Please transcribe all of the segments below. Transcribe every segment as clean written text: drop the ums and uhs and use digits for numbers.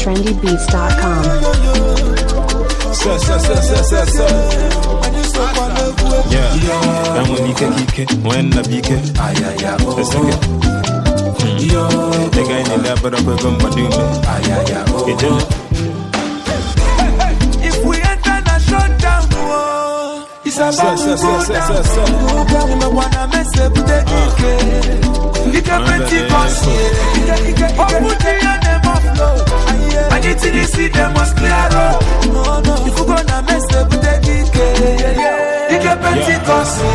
trendybeats.com. Yeah, I'm when you can when the beak. The second. The guy in the but I'm going to do me. If we enter the shutdown, it's about to go down. I wanna mess up with the DK. You can bet it cost you. What would you and them flow? I need to see them must clear up. If we're gonna mess up with the DK, you can bet it cost you.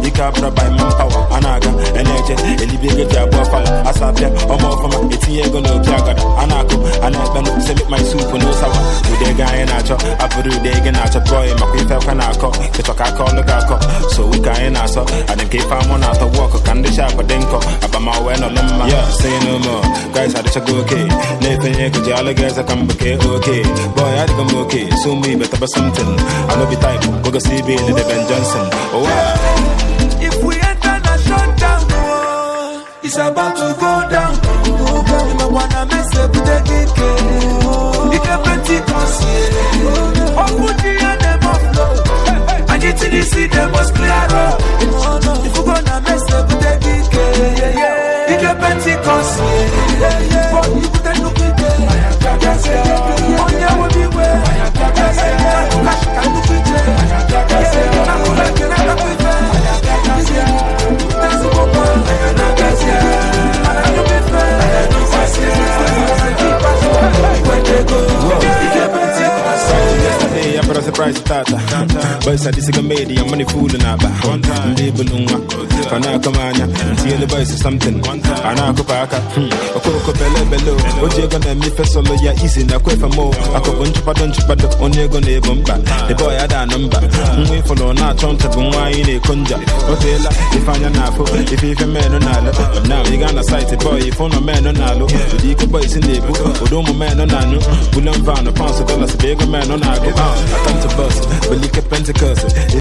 You can't buy manpower. Anaga, energy, elevate job of Asapia, or more from a Tiago no Jaga. Anako, and I send my soup no sour. With the guy in Acho, I put a day in Acho boy, my people can I call, the talk I call the Gako. So we can answer, and then keep on out of work, can the shop a dinko, about my way no lemma. Yeah, say no more. Guys, I just go okay. Nathan, you could all the guys I come okay. Boy, I come okay. Soon me better but something. I know be type, we're gonna see being the Ben Johnson. Oh, wow. If we enter the shutdown, it's about to go down. I wanna mess up with the DK. You can bet it cost you. What would you and them flow? I need to see them must clear up. If we're gonna mess up with the DK, you can bet it cost you. But you can look at it. On your way, beware. Cash can look at it. Yesterday, I brought a surprise tata. But it's a disagreement, I'm money fooling about. I'm Balloon. Pana Kamanya, see the boys is something. Anako Paka, a Coco Bello, what you're gonna meet for solo, ya easy, na quite for more. I could bunch but on your gonna bumper. The boy had a number. We follow not trying to go in a conja. Okay, if I'm an apple, if you're a man on Nalo, but now you're gonna sight a boy, if on a man on Nalo, with the boys in the book, or don't man on Nano, Bullen found a pound of dollars, a bigger man on Nago. I come to bus, but you can Pentecost.